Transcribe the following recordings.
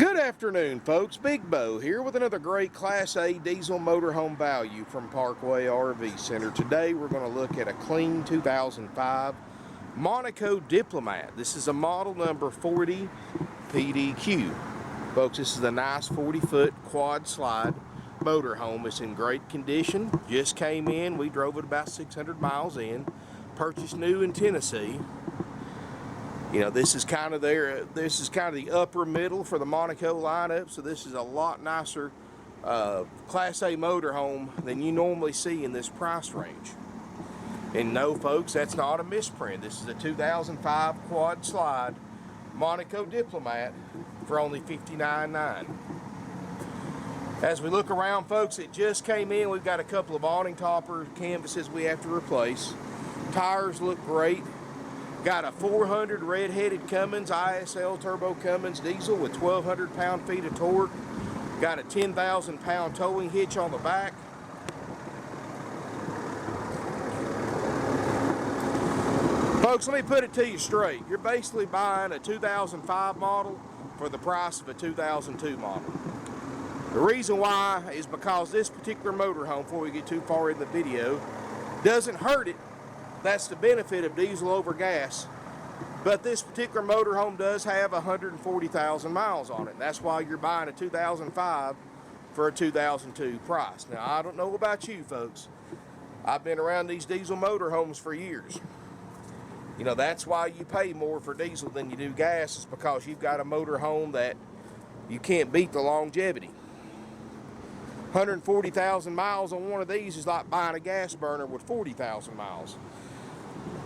Good afternoon, folks. Big Bo here with another great Class A diesel motorhome value from Parkway RV Center. Today we're going to look at a clean 2005 Monaco Diplomat. This is a model number 40 PDQ. Folks, this is a nice 40-foot quad slide motorhome. It's in great condition. Just came in. We drove it about 600 miles in. Purchased new in Tennessee. You know, this is kind of the upper middle for the Monaco lineup, so this is a lot nicer Class A motorhome than you normally see in this price range. And no, folks, that's not a misprint. This is a 2005 quad slide Monaco Diplomat for only $59,900. As we look around, folks, it just came in. We've got a couple of awning topper canvases we have to replace. Tires look great. Got a 400 red-headed Cummins ISL turbo Cummins diesel with 1,200 pound-feet of torque. Got a 10,000 pound towing hitch on the back. Folks, let me put it to you straight. You're basically buying a 2005 model for the price of a 2002 model. The reason why is because this particular motorhome, before we get too far in the video, doesn't hurt it. That's the benefit of diesel over gas. But this particular motorhome does have 140,000 miles on it. That's why you're buying a 2005 for a 2002 price. Now, I don't know about you folks. I've been around these diesel motorhomes for years. You know, that's why you pay more for diesel than you do gas. It's because you've got a motorhome that you can't beat the longevity. 140,000 miles on one of these is like buying a gas burner with 40,000 miles.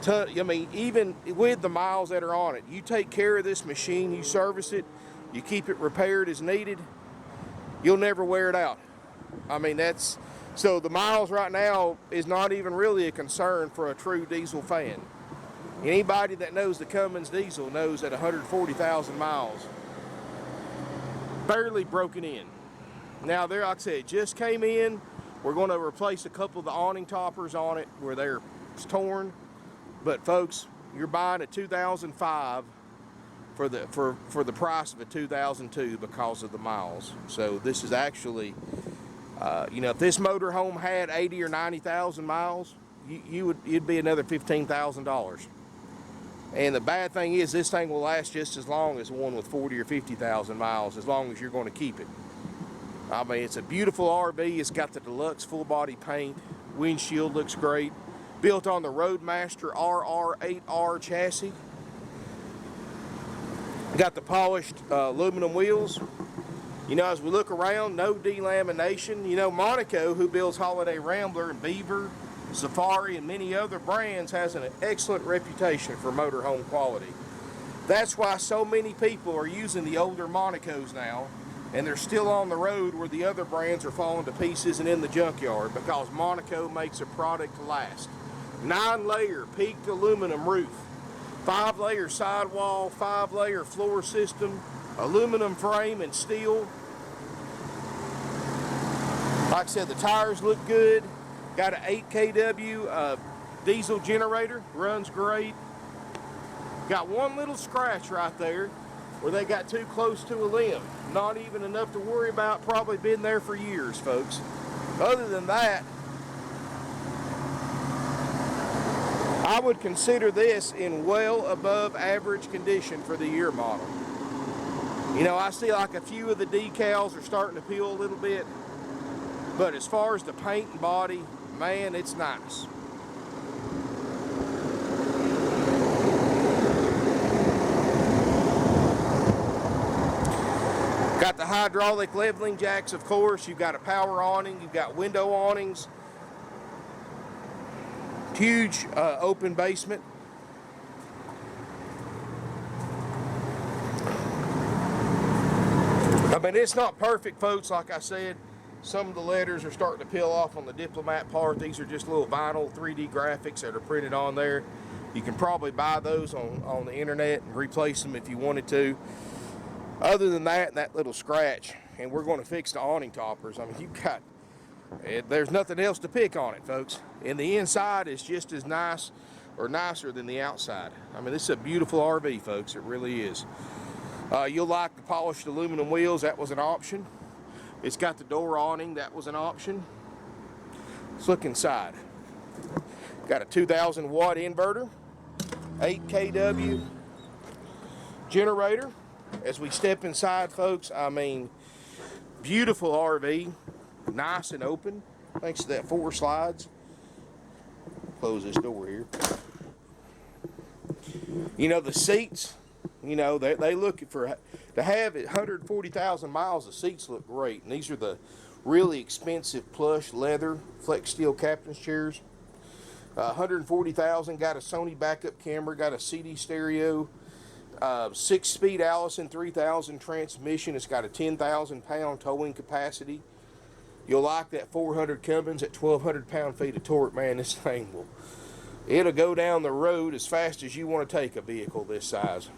I mean, even with the miles that are on it, you take care of this machine, you service it, you keep it repaired as needed, you'll never wear it out. I mean, so the miles right now is not even really a concern for a true diesel fan. Anybody that knows the Cummins diesel knows that 140,000 miles, barely broken in. Now, there, like I said, it just came in. We're going to replace a couple of the awning toppers on it where they're torn. But folks, you're buying a 2005 for the price of a 2002 because of the miles. So this is actually, you know, if this motorhome had 80 or 90,000 miles, it'd be another $15,000. And the bad thing is, this thing will last just as long as one with 40 or 50,000 miles, as long as you're going to keep it. I mean, it's a beautiful RV. It's got the deluxe full body paint. Windshield looks great. Built on the Roadmaster RR8R chassis. Got the polished aluminum wheels. You know, as we look around, no delamination. You know, Monaco, who builds Holiday Rambler and Beaver, Safari, and many other brands, has an excellent reputation for motorhome quality. That's why so many people are using the older Monacos now, and they're still on the road where the other brands are falling to pieces and in the junkyard, because Monaco makes a product last. 9-layer peaked aluminum roof, 5-layer sidewall, 5-layer floor system, aluminum frame and steel. Like I said, the tires look good. Got an 8 kW diesel generator, runs great. Got one little scratch right there where they got too close to a limb. Not even enough to worry about, probably been there for years, folks. Other than that, I would consider this in well above average condition for the year model. You know, I see like a few of the decals are starting to peel a little bit, but as far as the paint and body, man, it's nice. Got the hydraulic leveling jacks, of course. You've got a power awning. You've got window awnings. Huge open basement. I mean, it's not perfect, folks. Like I said, some of the letters are starting to peel off on the Diplomat part. These are just little vinyl 3D graphics that are printed on there. You can probably buy those on the internet and replace them if you wanted to. Other than that little scratch, and we're going to fix the awning toppers. I mean, there's nothing else to pick on it, folks. And the inside is just as nice or nicer than the outside. I mean, this is a beautiful RV, folks. It really is. You'll like the polished aluminum wheels. That was an option. It's got the door awning. That was an option. Let's look inside. Got a 2,000 watt inverter, 8 kW generator. As we step inside, folks, I mean, beautiful RV, nice and open, thanks to that 4 slides. Close this door here. You know, the seats, you know, they look for, to have it 140,000 miles, the seats look great. And these are the really expensive plush leather flex steel captain's chairs. 140,000, got a Sony backup camera, got a CD stereo, 6-speed Allison 3000 transmission. It's got a 10,000 pound towing capacity. You'll like that 400 Cummins at 1,200 pound-feet of torque. Man, this thing it'll go down the road as fast as you want to take a vehicle this size.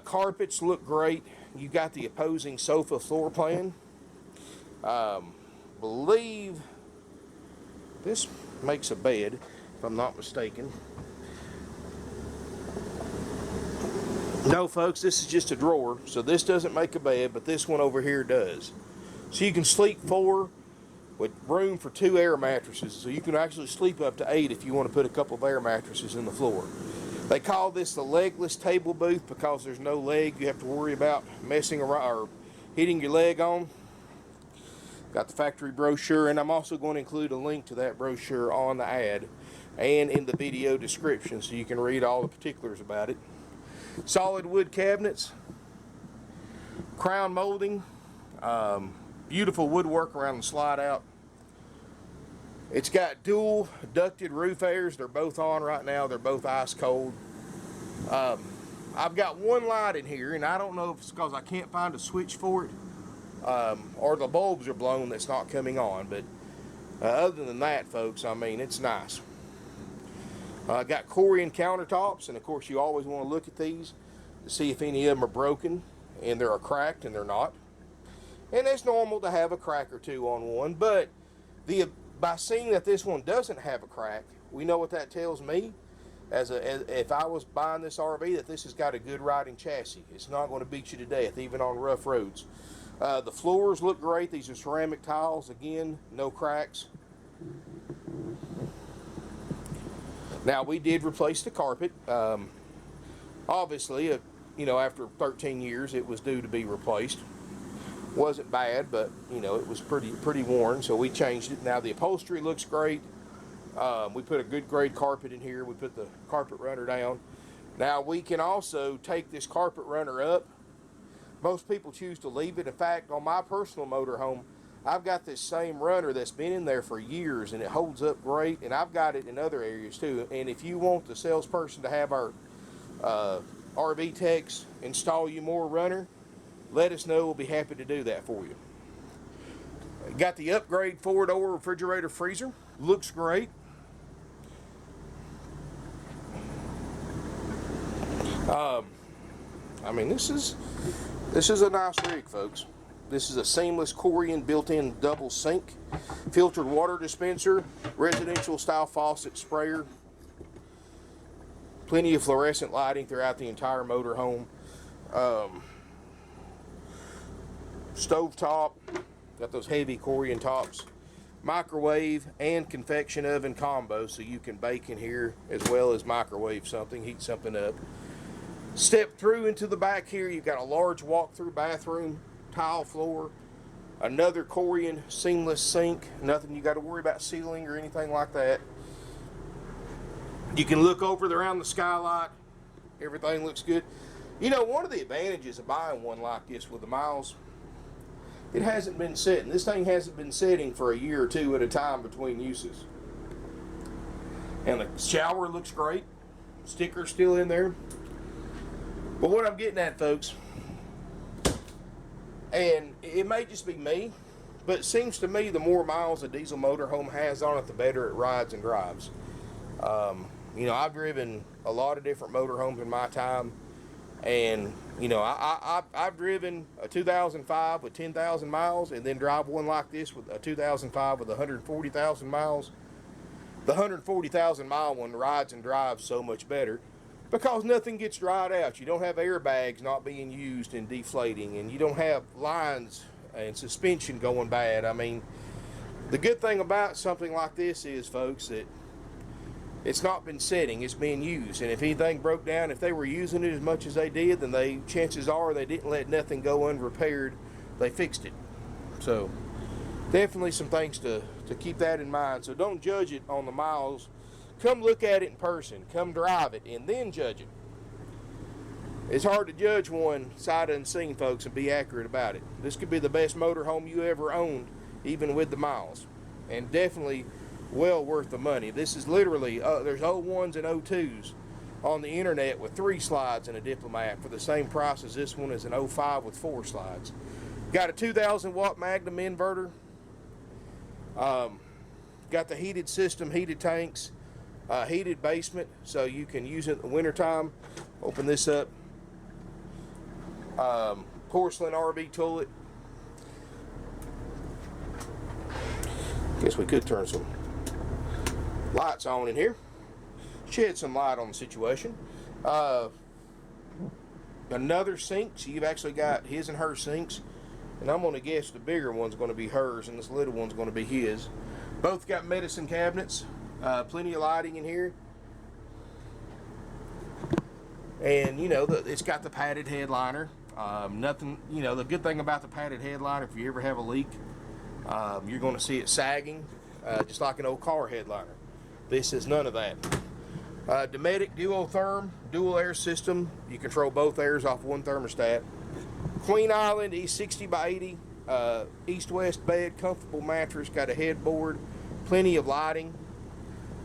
Carpets look great. You got the opposing sofa floor plan. Believe this makes a bed, if I'm not mistaken. No, folks, this is just a drawer, so this doesn't make a bed, but this one over here does. So you can sleep 4 with room for 2 air mattresses, so you can actually sleep up to 8 if you want to put a couple of air mattresses in the floor. They call this the legless table booth because there's no leg you have to worry about messing around or hitting your leg on. Got the factory brochure, and I'm also going to include a link to that brochure on the ad and in the video description so you can read all the particulars about it. Solid wood cabinets, crown molding, beautiful woodwork around the slide out. It's got dual ducted roof airs. They're both on right now. They're both ice cold. I've got one light in here, and I don't know if it's because I can't find a switch for it or the bulbs are blown that's not coming on. But other than that, folks, I mean, it's nice. Got Corian countertops, and of course you always want to look at these to see if any of them are broken, and they're cracked, and they're not. And it's normal to have a crack or two on one, but by seeing that this one doesn't have a crack, we know what that tells me. If I was buying this RV, that this has got a good riding chassis. It's not going to beat you to death, even on rough roads. The floors look great. These are ceramic tiles. Again, no cracks. Now, we did replace the carpet. Obviously, you know, after 13 years, it was due to be replaced. Wasn't bad, but you know, it was pretty worn, so we changed it. Now the upholstery looks great. We put a good grade carpet in here. We put the carpet runner down. Now we can also take this carpet runner up. Most people choose to leave it. In fact, on my personal motorhome, I've got this same runner that's been in there for years, and it holds up great, and I've got it in other areas too. And if you want the salesperson to have our RV techs install you more runner, let us know. We'll be happy to do that for you. Got the upgrade 4-door refrigerator freezer. Looks great. I mean, this is a nice rig, folks. This is a seamless Corian built-in double sink, filtered water dispenser, residential style faucet sprayer, plenty of fluorescent lighting throughout the entire motorhome. Stove top, got those heavy Corian tops, microwave and convection oven combo, so you can bake in here as well as microwave something, heat something up. Step through into the back here, you've got a large walk-through bathroom, tile floor, another Corian seamless sink, nothing you got to worry about sealing or anything like that. You can look over around the skylight, everything looks good. You know, one of the advantages of buying one like this with the miles, it hasn't been sitting. This thing hasn't been sitting for a year or two at a time between uses. And the shower looks great. Sticker's still in there. But what I'm getting at, folks, and it may just be me, but it seems to me the more miles a diesel motorhome has on it, the better it rides and drives. You know, I've driven a lot of different motorhomes in my time. And, you know, I've driven a 2005 with 10,000 miles and then drive one like this with a 2005 with 140,000 miles. The 140,000 mile one rides and drives so much better. because nothing gets dried out. You don't have airbags not being used and deflating, and you don't have lines and suspension going bad. I mean, the good thing about something like this is, folks, that it's not been sitting, it's being used. And if anything broke down, if they were using it as much as they did, then chances are they didn't let nothing go unrepaired. They fixed it. So definitely some things to keep that in mind. So don't judge it on the miles. Come look at it in person. Come drive it and then judge it. It's hard to judge one sight unseen, folks, and be accurate about it. This could be the best motorhome you ever owned, even with the miles. And definitely well worth the money. This is literally, there's 01s and 02s on the internet with 3 slides in a Diplomat for the same price as this one is an 05 with 4 slides. Got a 2,000 watt Magnum inverter. Got the heated system, heated tanks, heated basement, so you can use it in the wintertime. Open this up. Porcelain RV toilet. Guess we could turn some lights on in here. Shed some light on the situation. Another sink, so you've actually got his and her sinks. And I'm going to guess the bigger one's going to be hers and this little one's going to be his. Both got medicine cabinets. Plenty of lighting in here. And, you know, it's got the padded headliner. Nothing, you know, the good thing about the padded headliner, if you ever have a leak, you're going to see it sagging, just like an old car headliner. This is none of that. Dometic dual air system. You control both airs off one thermostat. Queen Island E60 by 80, east-west bed, comfortable mattress, got a headboard, plenty of lighting,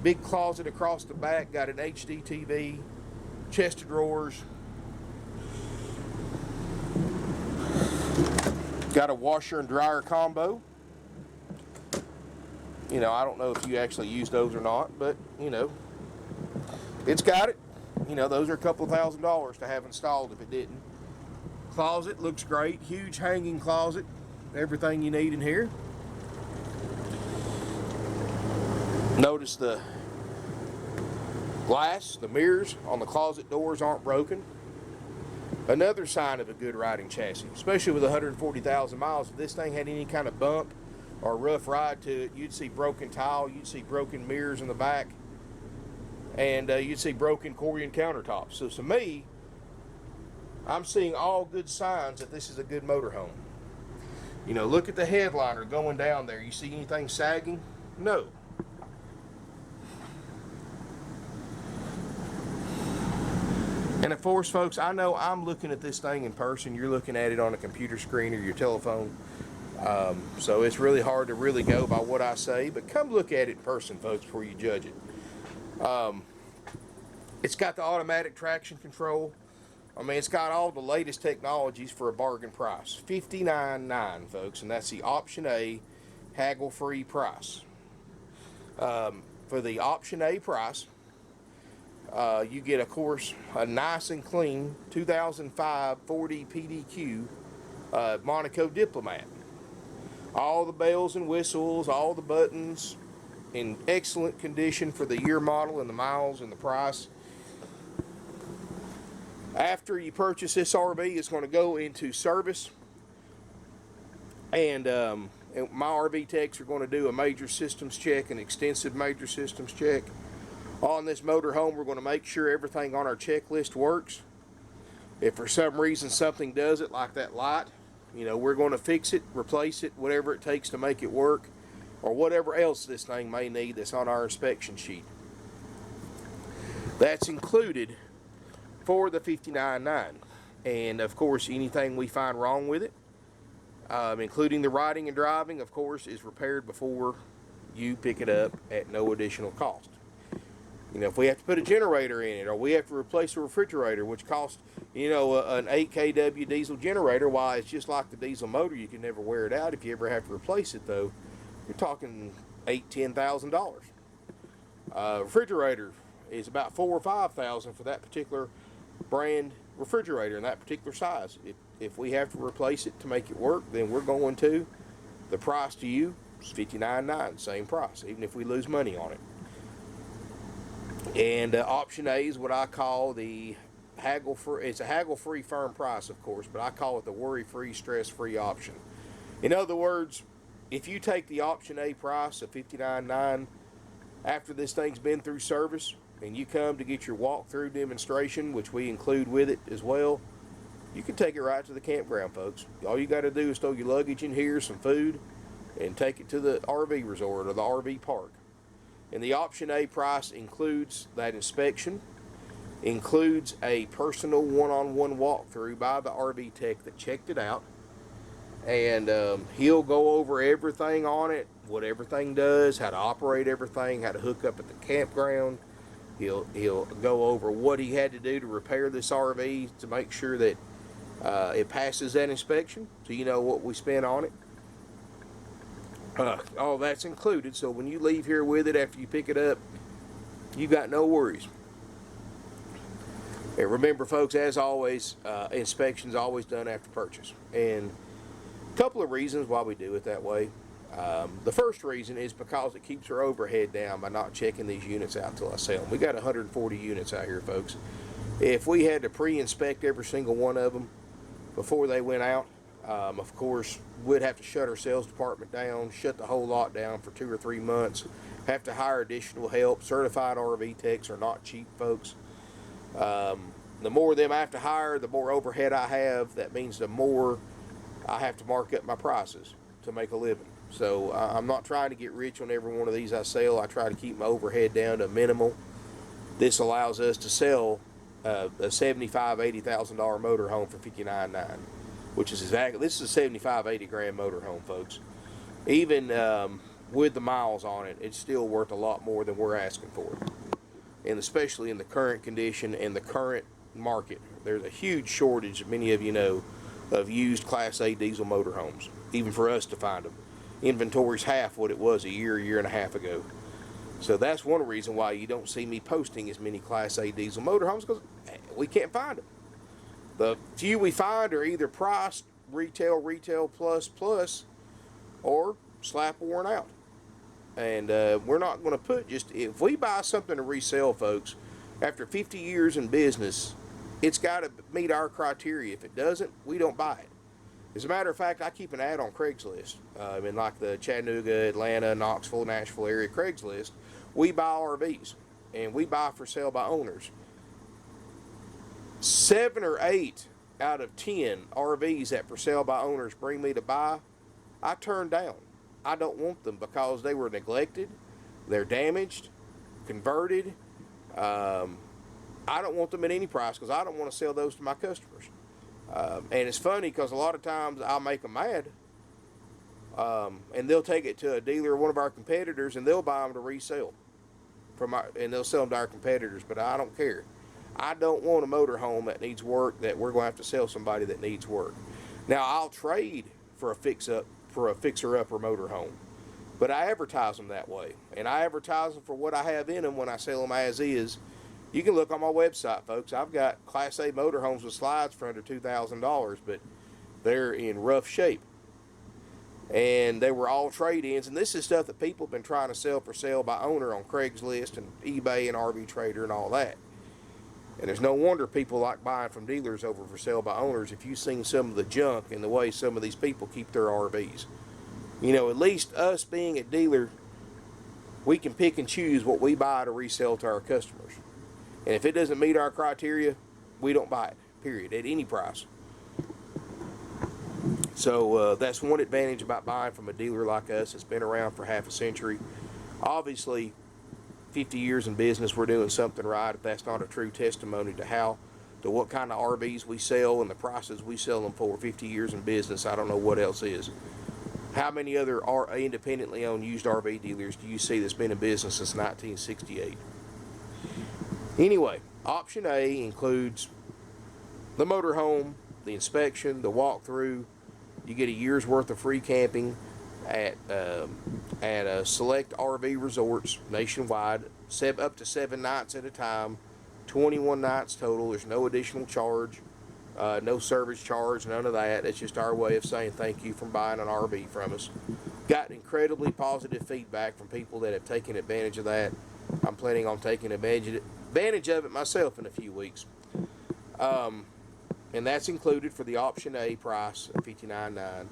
big closet across the back, got an HD TV, chest of drawers, got a washer and dryer combo. You know, I don't know if you actually use those or not, but, you know, it's got it. You know, those are a couple $1,000s to have installed if it didn't. Closet looks great. Huge hanging closet. Everything you need in here. Notice the glass, the mirrors on the closet doors aren't broken. Another sign of a good riding chassis, especially with 140,000 miles. If this thing had any kind of bump or rough ride to it, you'd see broken tile, you'd see broken mirrors in the back, and you'd see broken Corian countertops. So to me, I'm seeing all good signs that this is a good motorhome. You know, look at the headliner going down there. You see anything sagging? No. And of course, folks, I know I'm looking at this thing in person. You're looking at it on a computer screen or your telephone. So it's really hard to really go by what I say. But come look at it in person, folks, before you judge it. It's got the automatic traction control. I mean, it's got all the latest technologies for a bargain price. $59,900, folks, and that's the Option A haggle-free price. For the Option A price, you get, of course, a nice and clean 2005 40 PDQ Monaco Diplomat. All the bells and whistles, all the buttons in excellent condition for the year model and the miles and the price. After you purchase this RV, it's going to go into service, and my RV techs are going to do a major systems check, an extensive major systems check. On this motorhome, we're going to make sure everything on our checklist works. If for some reason something does it, like that light, you know, we're going to fix it, replace it, whatever it takes to make it work, or whatever else this thing may need that's on our inspection sheet. That's included for the $59,900. And of course, anything we find wrong with it, including the riding and driving, of course, is repaired before you pick it up at no additional cost. You know, if we have to put a generator in it, or we have to replace a refrigerator, which costs, you know, an 8 kW diesel generator, why, it's just like the diesel motor, you can never wear it out. If you ever have to replace it, though, you're talking $8,000–10,000. Refrigerator is about $4,000 or $5,000 for that particular brand refrigerator in that particular size. If we have to replace it to make it work, then we're going to. The price to you is $59,900, same price, even if we lose money on it. And option A is what I call the haggle-free. It's a haggle-free firm price, of course, but I call it the worry-free, stress-free option. In other words, if you take the option A price of $59.9 after this thing's been through service, and you come to get your walkthrough demonstration, which we include with it as well, you can take it right to the campground, folks. All you got to do is throw your luggage in here, some food, and take it to the RV resort or the RV park. And the option A price includes that inspection, includes a personal one-on-one walkthrough by the RV tech that checked it out, and he'll go over everything on it, what everything does, how to operate everything, how to hook up at the campground. He'll go over what he had to do to repair this RV to make sure that it passes that inspection, so you know what we spent on it. All that's included, so when you leave here with it after you pick it up, you got no worries. And remember, folks, as always, inspection's always done after purchase. And a couple of reasons why we do it that way. The first reason is because it keeps our overhead down by not checking these units out until I sell them. We got 140 units out here, folks. If we had to pre-inspect every single one of them before they went out, of course, we'd have to shut our sales department down, shut the whole lot down for 2 or 3 months, have to hire additional help. Certified RV techs are not cheap, folks. The more of them I have to hire, the more overhead I have. That means the more I have to mark up my prices to make a living. So I'm not trying to get rich on every one of these I sell. I try to keep my overhead down to minimal. This allows us to sell a $75,000, $80,000 motorhome for $59.9, which is exactly, this is a 75, 80 grand motorhome, folks. Even with the miles on it, it's still worth a lot more than we're asking for it. And especially in the current condition and the current market, there's a huge shortage, many of you know, of used Class A diesel motorhomes, even for us to find them. Inventory's half what it was a year and a half ago. So that's one reason why you don't see me posting as many Class A diesel motorhomes, because we can't find them. The few we find are either priced retail plus, or slap worn out. And we're not going to put just, if we buy something to resell, folks, after 50 years in business, it's got to meet our criteria. If it doesn't, we don't buy it. As a matter of fact, I keep an ad on Craigslist. In like the Chattanooga, Atlanta, Knoxville, Nashville area Craigslist, we buy RVs, and we buy for sale by owners. 7 or 8 out of 10 RVs that for sale by owners bring me to buy, I turn down. I don't want them because they were neglected, they're damaged, converted. I don't want them at any price because I don't want to sell those to my customers. And it's funny because a lot of times I'll make them mad, and they'll take it to a dealer or one of our competitors, and they'll buy them to resell and they'll sell them to our competitors. But I don't care. I don't want a motorhome that needs work that we're going to have to sell somebody that needs work. Now, I'll trade for a fixer-upper motorhome, but I advertise them that way, and I advertise them for what I have in them when I sell them as is. You can look on my website, folks. I've got Class A motorhomes with slides for under $2,000, but they're in rough shape. And they were all trade-ins, and this is stuff that people have been trying to sell for sale by owner on Craigslist and eBay and RV Trader and all that. And there's no wonder people like buying from dealers over for sale by owners if you've seen some of the junk and the way some of these people keep their RVs. You know, at least us being a dealer, we can pick and choose what we buy to resell to our customers. And if it doesn't meet our criteria, we don't buy it, period, at any price. So that's one advantage about buying from a dealer like us that's been around for half a century. Obviously, 50 years in business, we're doing something right. If that's not a true testimony to what kind of RVs we sell and the prices we sell them for 50 years in business, I don't know what else is. How many other independently owned used RV dealers do you see that's been in business since 1968? Anyway, option A includes the motorhome, the inspection, the walkthrough. You get a year's worth of free camping at select RV resorts nationwide, up to 7 nights at a time, 21 nights total. There's no additional charge, no service charge, none of that. It's just our way of saying thank you for buying an RV from us. Got incredibly positive feedback from people that have taken advantage of that. I'm planning on taking advantage of it myself in a few weeks. And that's included for the option A price of $59.9.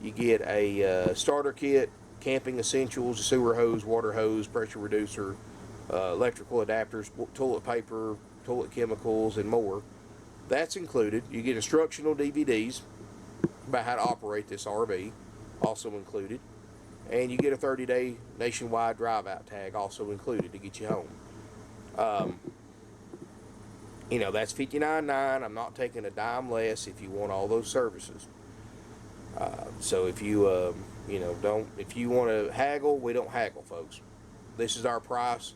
You get a starter kit, camping essentials, sewer hose, water hose, pressure reducer, electrical adapters, toilet paper, toilet chemicals, and more. That's included. You get instructional DVDs about how to operate this RV, also included. And you get a 30-day nationwide drive-out tag, also included, to get you home. You know, that's $59.9. I'm not taking a dime less if you want all those services. So if you, you know, if you want to haggle, we don't haggle, folks. This is our price.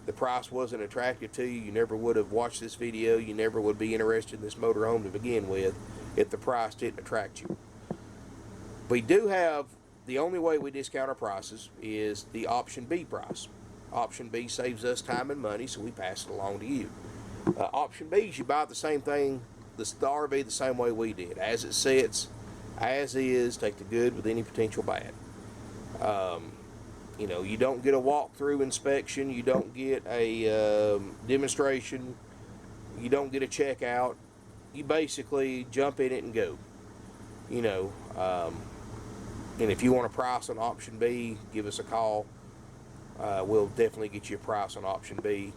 The price wasn't attractive to you. You never would have watched this video. You never would be interested in this motorhome to begin with if the price didn't attract you. We do have, the only way we discount our prices is the option B price. Option B saves us time and money, so we pass it along to you. Option B is you buy the same thing, the RV, the same way we did. As it sits, as is, take the good with any potential bad. You know, you don't get a walkthrough inspection, you don't get a demonstration, you don't get a checkout. You basically jump in it and go. You know, and if you want a price on option B, give us a call. We'll definitely get you a price on option B.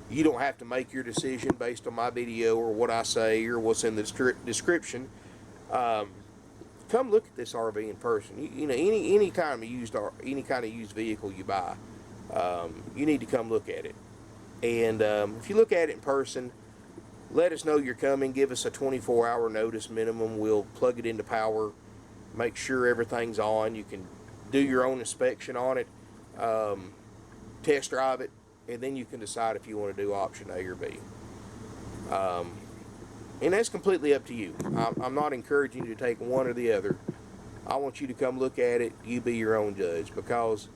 You don't have to make your decision based on my video or what I say or what's in the description. Come look at this RV in person. You know, any kind of used vehicle you buy, you need to come look at it. And if you look at it in person, let us know you're coming. Give us a 24-hour notice minimum. We'll plug it into power, make sure everything's on. You can do your own inspection on it, test drive it, and then you can decide if you want to do option A or B. And that's completely up to you. I'm not encouraging you to take one or the other. I want you to come look at it. You be your own judge, because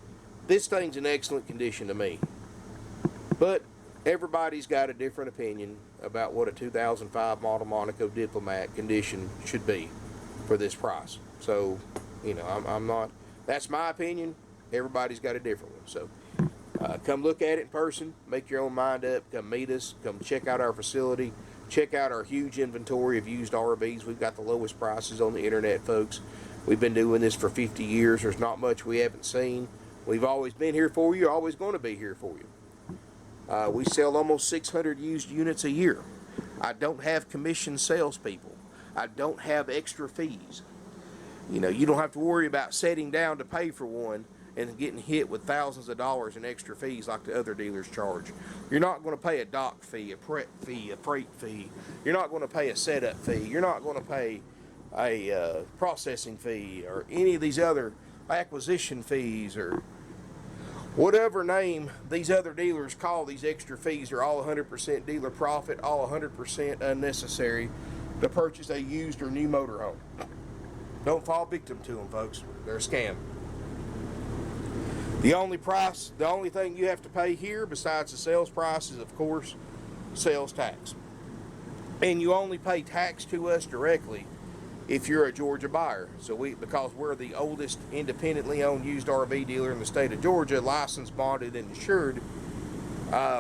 this thing's in excellent condition to me. But everybody's got a different opinion about what a 2005 model Monaco Diplomat condition should be for this price. So, you know, I'm not, that's my opinion. Everybody's got a different one. So come look at it in person, make your own mind up, come meet us, come check out our facility, check out our huge inventory of used RVs. We've got the lowest prices on the internet, folks. We've been doing this for 50 years. There's not much we haven't seen. We've always been here for you, always going to be here for you. We sell almost 600 used units a year. I don't have commission salespeople. I don't have extra fees. You know, you don't have to worry about sitting down to pay for one and getting hit with thousands of dollars in extra fees like the other dealers charge. You're not going to pay a dock fee, a prep fee, a freight fee. You're not going to pay a setup fee. You're not going to pay a processing fee or any of these other acquisition fees or whatever name these other dealers call these extra fees. Are all 100% dealer profit, all 100% unnecessary to purchase a used or new motorhome. Don't fall victim to them, folks. They're a scam. The only thing you have to pay here besides the sales price is, of course, sales tax. And you only pay tax to us directly if you're a Georgia buyer. So because we're the oldest independently owned used RV dealer in the state of Georgia, licensed, bonded, and insured,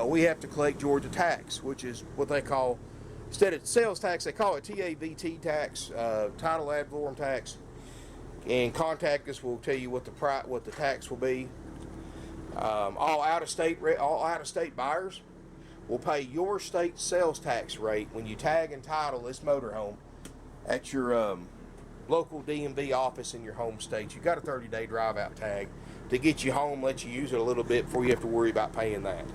we have to collect Georgia tax, which is what they call, instead of sales tax, they call it TAVT tax, title ad valorem tax. And contact us, we'll tell you what the tax will be. All out-of-state buyers will pay your state sales tax rate when you tag and title this motorhome at your local DMV office in your home state. You got a 30-day drive-out tag to get you home, let you use it a little bit before you have to worry about paying that.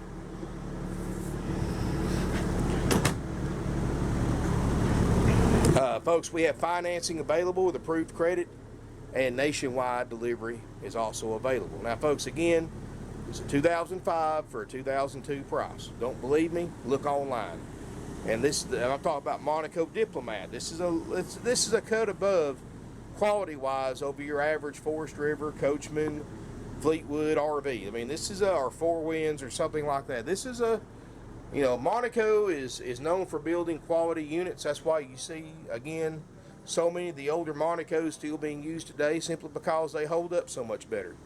Folks, we have financing available with approved credit, and nationwide delivery is also available. Now, folks, again, it's a 2005 for a 2002 price. Don't believe me? Look online. And I'm talking about Monaco Diplomat. This is a cut above quality-wise over your average Forest River, Coachman, Fleetwood RV. I mean, this is our Four Winds or something like that. This is Monaco is known for building quality units. That's why you see, again, so many of the older Monacos still being used today, simply because they hold up so much better.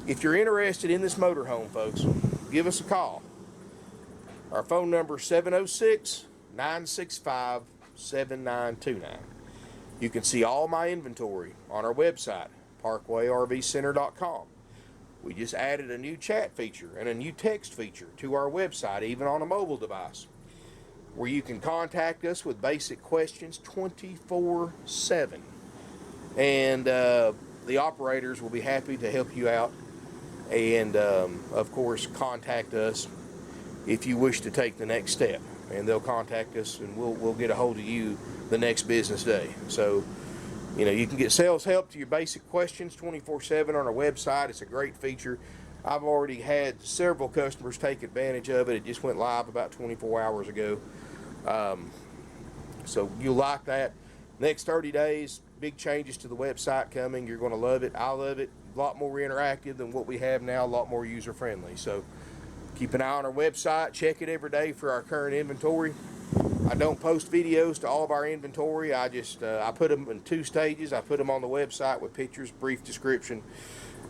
If you're interested in this motorhome, folks, give us a call. Our phone number is 706-965-7929. You can see all my inventory on our website, parkwayrvcenter.com. We just added a new chat feature and a new text feature to our website, even on a mobile device, where you can contact us with basic questions 24/7. And the operators will be happy to help you out. And of course, contact us if you wish to take the next step. And they'll contact us, and we'll get a hold of you the next business day. So, you know, you can get sales help to your basic questions 24/7 on our website. It's a great feature. I've already had several customers take advantage of it. It just went live about 24 hours ago. So you'll like that. Next 30 days, big changes to the website coming. You're going to love it. I love it. A lot more interactive than what we have now, a lot more user friendly. So keep an eye on our website. Check it every day for our current inventory. I don't post videos to all of our inventory. I put them in 2 stages. I put them on the website with pictures, brief description.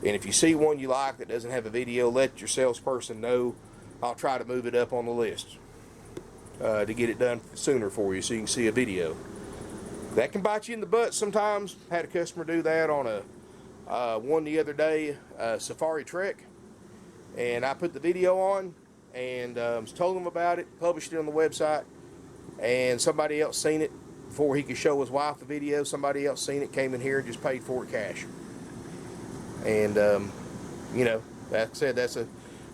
And if you see one you like that doesn't have a video, let your salesperson know. I'll try to move it up on the list to get it done sooner for you so you can see a video. That can bite you in the butt sometimes. Had a customer do that on a one the other day, Safari Trek. And I put the video on and told them about it, published it on the website. And somebody else seen it before he could show his wife the video. Somebody else seen it, came in here and just paid for it cash. And you know, like I said, the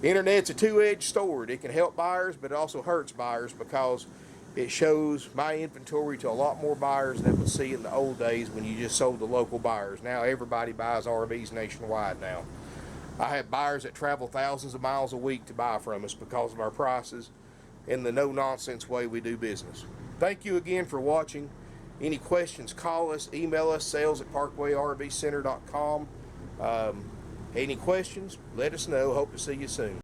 internet's a two-edged sword. It can help buyers, but it also hurts buyers because it shows my inventory to a lot more buyers than it would see in the old days when you just sold to local buyers. Now everybody buys RVs nationwide now. I have buyers that travel thousands of miles a week to buy from us because of our prices and the no-nonsense way we do business. Thank you again for watching. Any questions, call us, email us, sales@parkwayrvcenter.com. Any questions, let us know. Hope to see you soon.